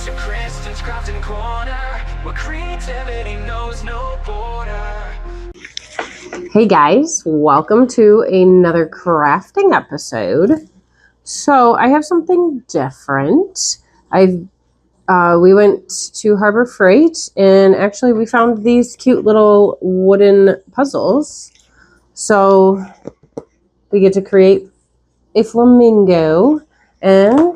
to Kristin's crafting corner, where creativity knows no border. Hey guys, welcome to another crafting episode. So I have something different. We went to Harbor Freight and actually we found these cute little wooden puzzles. So we get to create a flamingo, and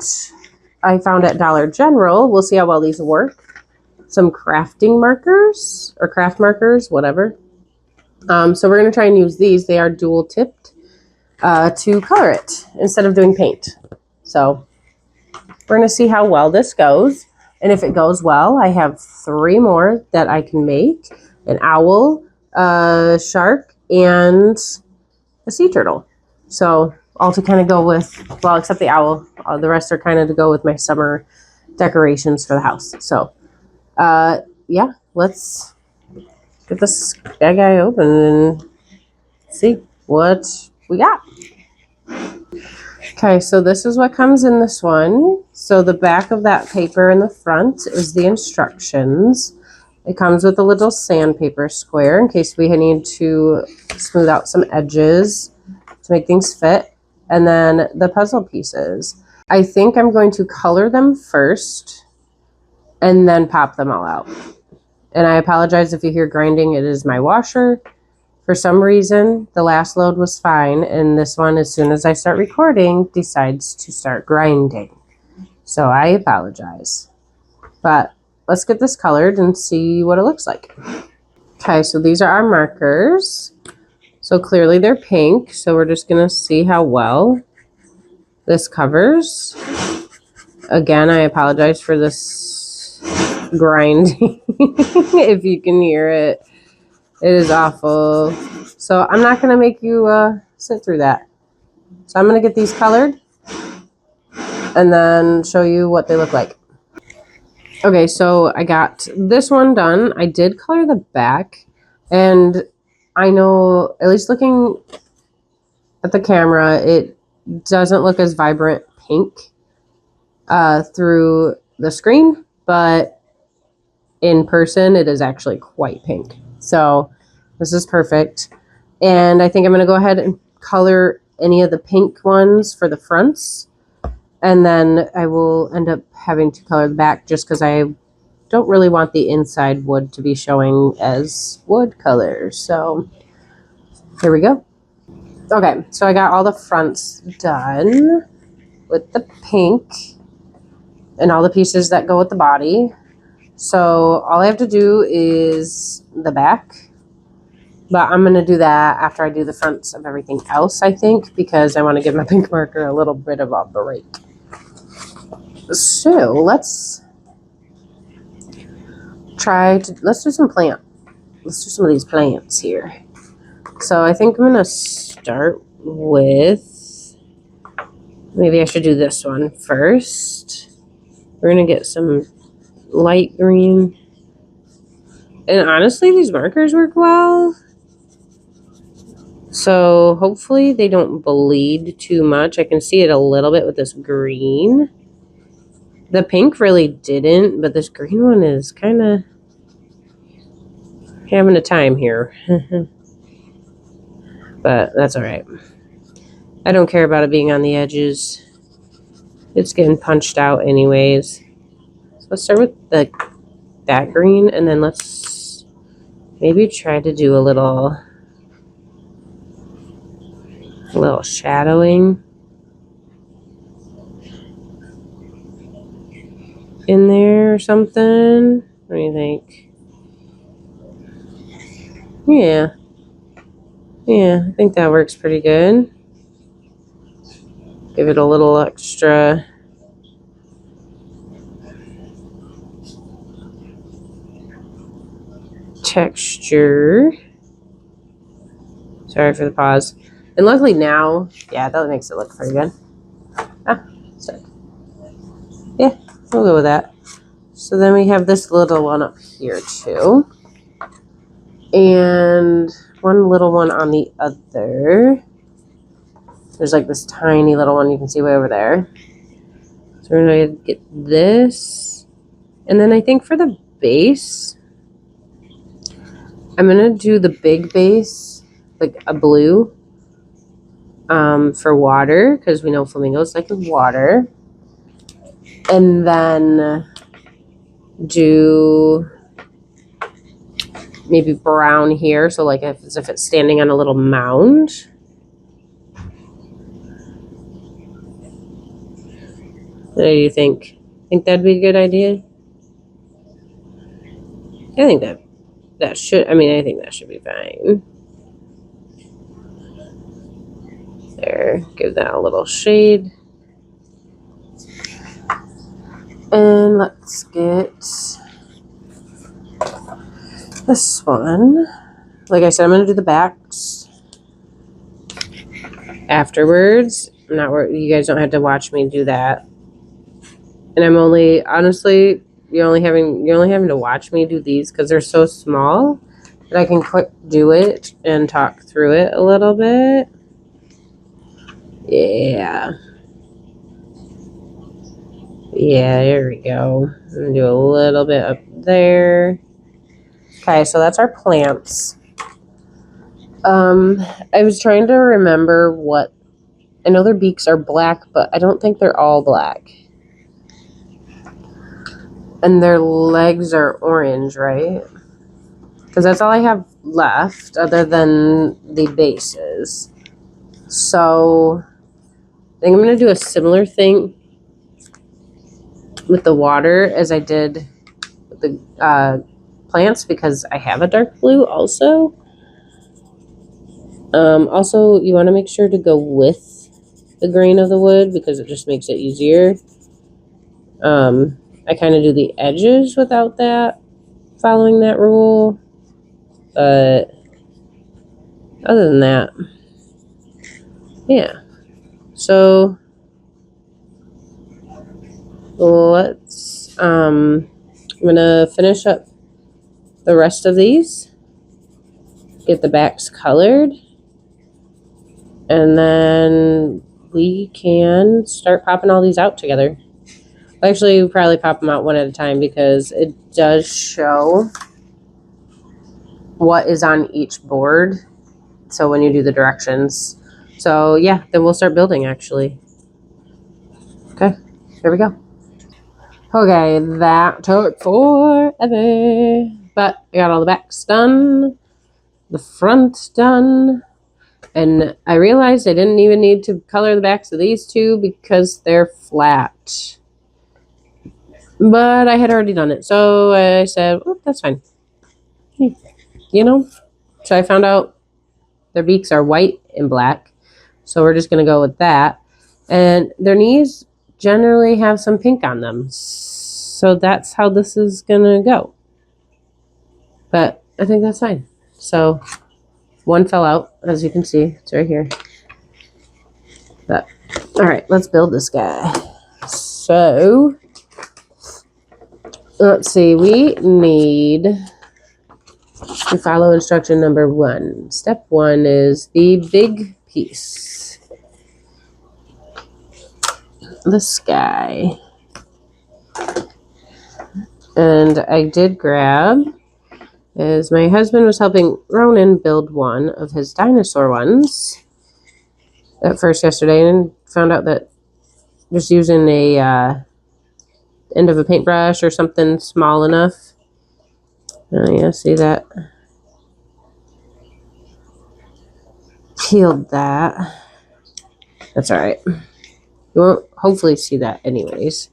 I found at Dollar General. We'll see how well these work. Some crafting markers or craft markers, whatever. So we're going to try and use these. They are dual tipped to color it instead of doing paint. So we're going to see how well this goes. And if it goes well, I have 3 more that I can make. An owl, a shark, and a sea turtle. So all to kind of go with, well, except the owl. The rest are kind of to go with my summer decorations for the house. So, yeah, let's get this bad guy open and see what we got. Okay, so this is what comes in this one. So the back of that paper in the front is the instructions. It comes with a little sandpaper square in case we need to smooth out some edges to make things fit. And then the puzzle pieces. I think I'm going to color them first and then pop them all out. And I apologize if you hear grinding. It is my washer. For some reason, the last load was fine, and this one, as soon as I start recording, decides to start grinding. So I apologize. But let's get this colored and see what it looks like. Okay, so these are our markers. So clearly they're pink, so we're just going to see how well this covers. Again, I apologize for this grinding. If you can hear it. It is awful. So I'm not going to make you sit through that. So I'm going to get these colored and then show you what they look like. Okay, so I got this one done. I did color the back, and I know, at least looking at the camera, it doesn't look as vibrant pink through the screen, but in person it is actually quite pink. So this is perfect. And I think I'm going to go ahead and color any of the pink ones for the fronts. And then I will end up having to color the back just because I don't really want the inside wood to be showing as wood color. So here we go. Okay, so I got all the fronts done with the pink and all the pieces that go with the body. So all I have to do is the back, but I'm going to do that after I do the fronts of everything else, I think, because I want to give my pink marker a little bit of a break. So let's do some plant. Let's do some of these plants here. So I think I'm going to start with, maybe I should do this one first. We're going to get some light green. And honestly, these markers work well. So hopefully they don't bleed too much. I can see it a little bit with this green. The pink really didn't, but this green one is kind of having a time here. But that's all right. I don't care about it being on the edges. It's getting punched out anyways. So let's start with that green, and then let's maybe try to do a little shadowing in there or something. What do you think? Yeah, I think that works pretty good. Give it a little extra texture. Sorry for the pause. And luckily now, yeah, that makes it look pretty good. Stuck. Yeah, we'll go with that. So then we have this little one up here too. And one little one on the other. There's like this tiny little one you can see way over there. So we're going to get this And then I think for the base, I'm going to do the big base, like a blue, for water, because we know flamingos like water. And then do maybe brown here, so like as if it's standing on a little mound. What do you think? Think that'd be a good idea? I think that should, I think that should be fine. There, give that a little shade. And let's get this one. Like I said, I'm going to do the backs afterwards. You guys don't have to watch me do that. And I'm only, honestly, you're only having to watch me do these because they're so small that I can quick do it and talk through it a little bit. Yeah. Yeah, there we go. I'm going to do a little bit up there. Okay, so that's our plants. I was trying to remember what... I know their beaks are black, but I don't think they're all black. And their legs are orange, right? Because that's all I have left, other than the bases. So, I think I'm going to do a similar thing with the water as I did with the plants, because I have a dark blue also. Also, you want to make sure to go with the grain of the wood, because it just makes it easier. I kind of do the edges without that, following that rule. But other than that, yeah. So let's, I'm going to finish up the rest of these, get the backs colored, and then we can start popping all these out together. Actually, we'll probably pop them out one at a time, because it does show what is on each board. So when you do the directions. So yeah, then we'll start building actually. Okay, here we go. Okay, that took forever. But I got all the backs done, the front done. And I realized I didn't even need to color the backs of these two because they're flat. But I had already done it. So I said, well, that's fine. You know? So I found out their beaks are white and black. So we're just going to go with that. And their knees generally have some pink on them. So that's how this is going to go. But I think that's fine. So one fell out, as you can see. It's right here. But, all right, let's build this guy. So let's see. We need to follow instruction number 1. Step 1 is the big piece. The sky. And I did grab, as my husband was helping Ronan build one of his dinosaur ones at first yesterday, and found out that just using a end of a paintbrush or something small enough. Oh yeah, see that? Peeled that. That's alright. You won't hopefully see that anyways.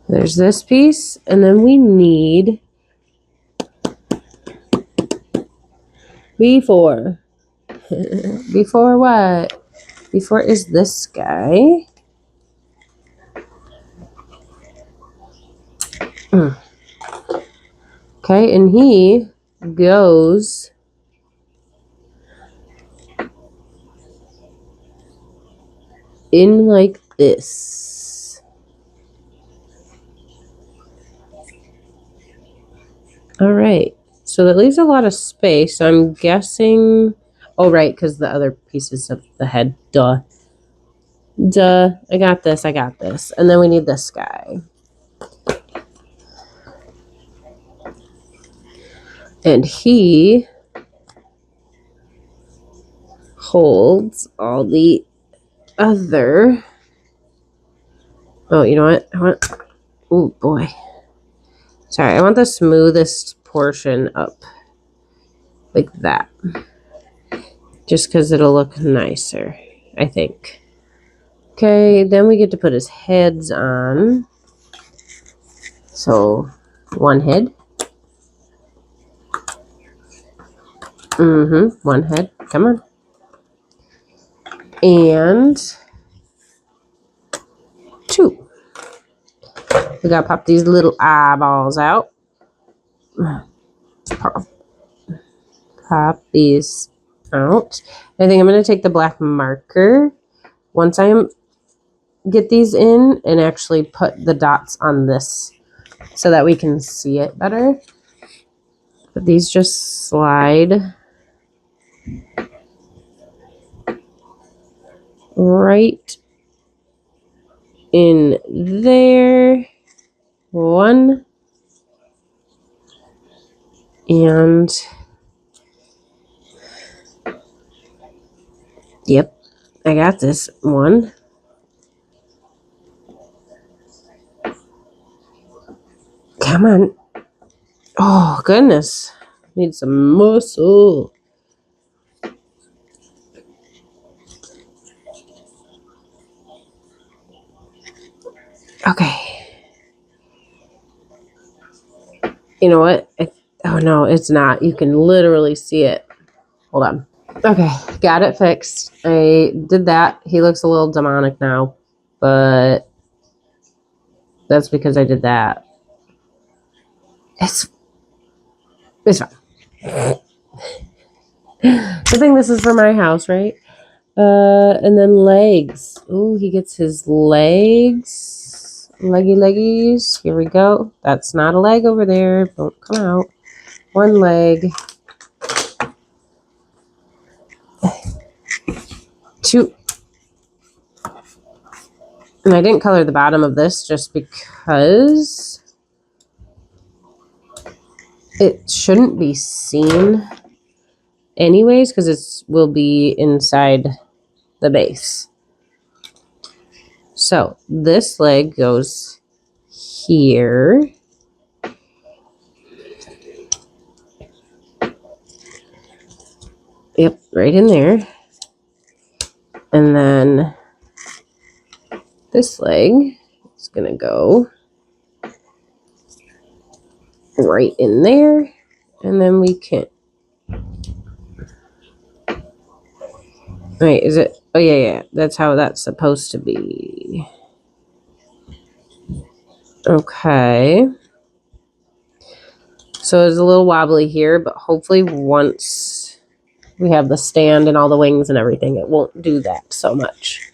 There's this piece, and then we need B4. B4 what? B4 is this guy. Okay, and he goes in like this. All right, so that leaves a lot of space. I'm guessing, oh right, because the other pieces of the head, duh. I got this. And then we need this guy. And he holds all the other. Oh, you know what? Oh boy. Sorry, I want the smoothest portion up. Like that. Just because it'll look nicer, I think. Okay, then we get to put his heads on. So, one head. One head. Come on. And 2. We gotta pop these little eyeballs out. Pop these out. I think I'm gonna take the black marker once I get these in and actually put the dots on this so that we can see it better. But these just slide right in there. 1 and yep, I got this. 1. Come on. Oh, goodness. Need some muscle. Okay. You know what? Oh, no, it's not. You can literally see it. Hold on. Okay, got it fixed. I did that. He looks a little demonic now, but that's because I did that. It's fine. Good thing this is for my house, right? And then legs. Ooh, he gets his legs. Leggies. Here we go. That's not a leg over there. Don't come out. 1 leg. 2. And I didn't color the bottom of this just because it shouldn't be seen anyways, because it will be inside the base. So this leg goes here. Yep, right in there. And then this leg is going to go right in there. And then we can... Wait, is it? Oh, yeah. That's how that's supposed to be. Okay. So it's a little wobbly here, but hopefully once we have the stand and all the wings and everything, it won't do that so much.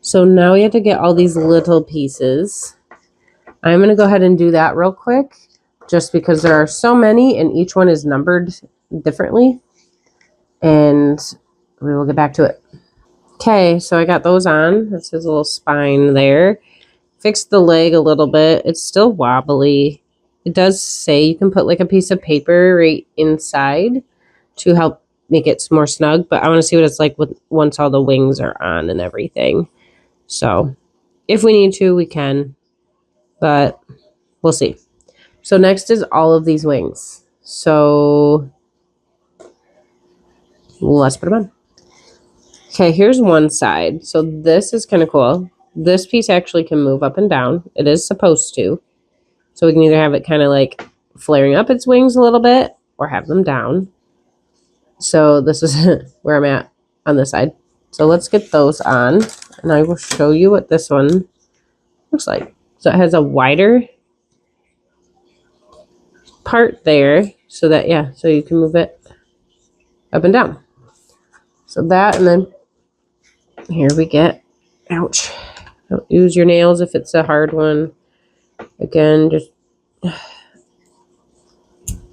So now we have to get all these little pieces. I'm going to go ahead and do that real quick, just because there are so many and each one is numbered differently. And we will get back to it. Okay, so I got those on. That's his little spine there. Fixed the leg a little bit. It's still wobbly. It does say you can put like a piece of paper right inside to help make it more snug, but I want to see what it's like once all the wings are on and everything. So if we need to, we can, but we'll see. So next is all of these wings. So let's put them on. Okay, here's one side. So this is kind of cool. This piece actually can move up and down. It is supposed to. So we can either have it kind of like flaring up its wings a little bit or have them down. So this is where I'm at on this side. So let's get those on. And I will show you what this one looks like. So it has a wider part there. So that, yeah, so you can move it up and down. So that, and then here we get, ouch. Don't use your nails if it's a hard one. Again, just,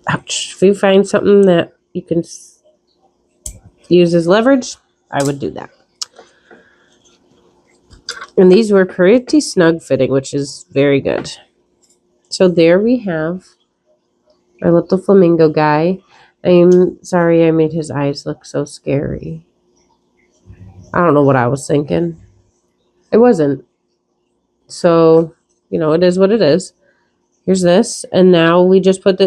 ouch. If you find something that you can use as leverage, I would do that. And these were pretty snug fitting, which is very good. So there we have our little flamingo guy. I'm sorry I made his eyes look so scary. I don't know what I was thinking. It wasn't. So, it is what it is. Here's this. And now we just put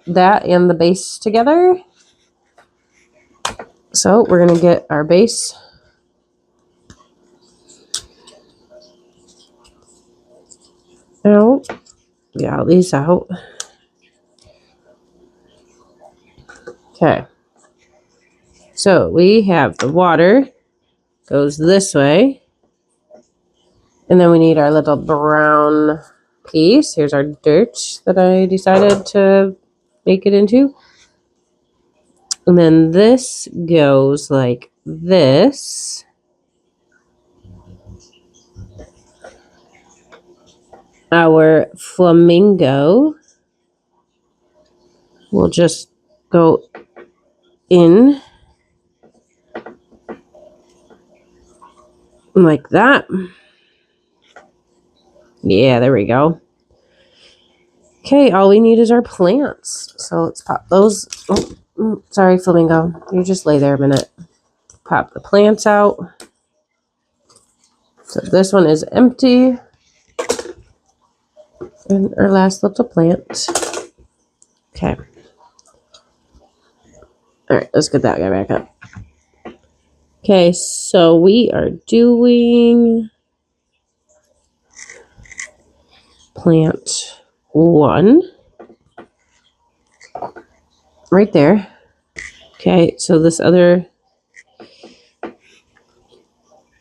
that and the base together. So we're going to get our base out. Get all these out. Okay. So we have the water goes this way. And then we need our little brown piece. Here's our dirt that I decided to make it into. And then this goes like this. Our flamingo will just go in like that. Yeah, there we go. Okay, all we need is our plants. So let's pop those. Oh, sorry, flamingo. You just lay there a minute. Pop the plants out. So this one is empty. And our last little plant. Okay. All right, let's get that guy back up. Okay, so we are doing plant 1 right there. Okay, so this other,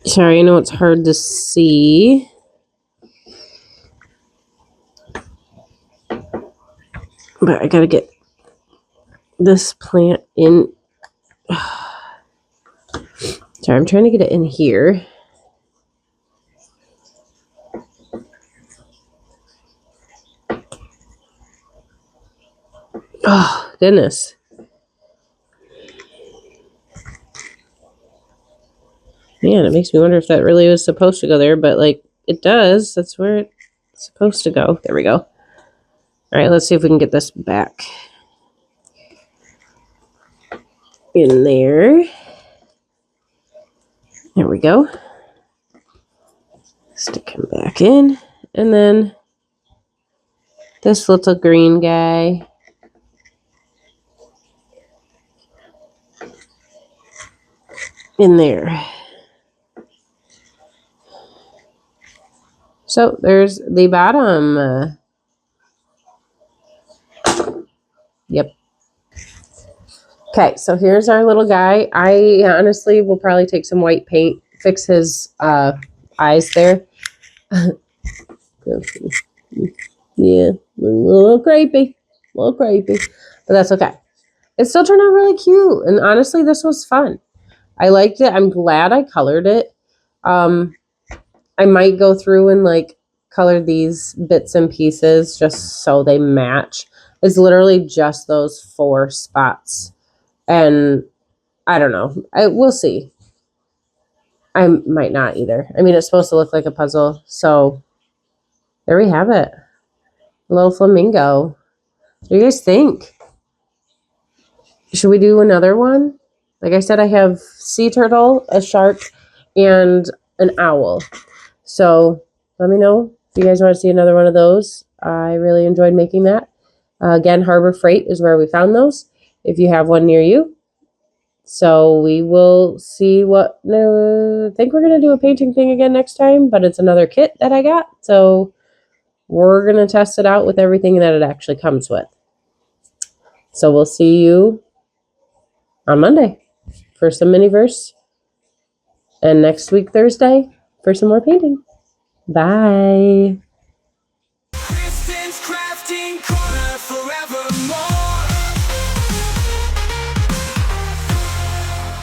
sorry, I know it's hard to see. But I gotta get this plant in. Sorry, I'm trying to get it in here. Oh, goodness. Man, it makes me wonder if that really was supposed to go there, but it does. That's where it's supposed to go. There we go. All right, let's see if we can get this back in there. There we go. Stick him back in. And then this little green guy. In there. So there's the bottom. Yep. Okay, so here's our little guy. I honestly will probably take some white paint, fix his eyes there. Yeah, a little creepy. But that's okay. It still turned out really cute. And honestly, this was fun. I liked it. I'm glad I colored it. I might go through and color these bits and pieces just so they match. It's literally just those 4 spots. And I don't know. We'll see. I might not either. I mean, it's supposed to look like a puzzle. So there we have it. A little flamingo. What do you guys think? Should we do another one? Like I said, I have sea turtle, a shark, and an owl. So let me know if you guys want to see another one of those. I really enjoyed making that. Again, Harbor Freight is where we found those. If you have one near you. So we will see what. I think we're going to do a painting thing again next time, but it's another kit that I got. So we're going to test it out with everything that it actually comes with. So we'll see you on Monday for some Miniverse. And next week, Thursday, for some more painting. Bye.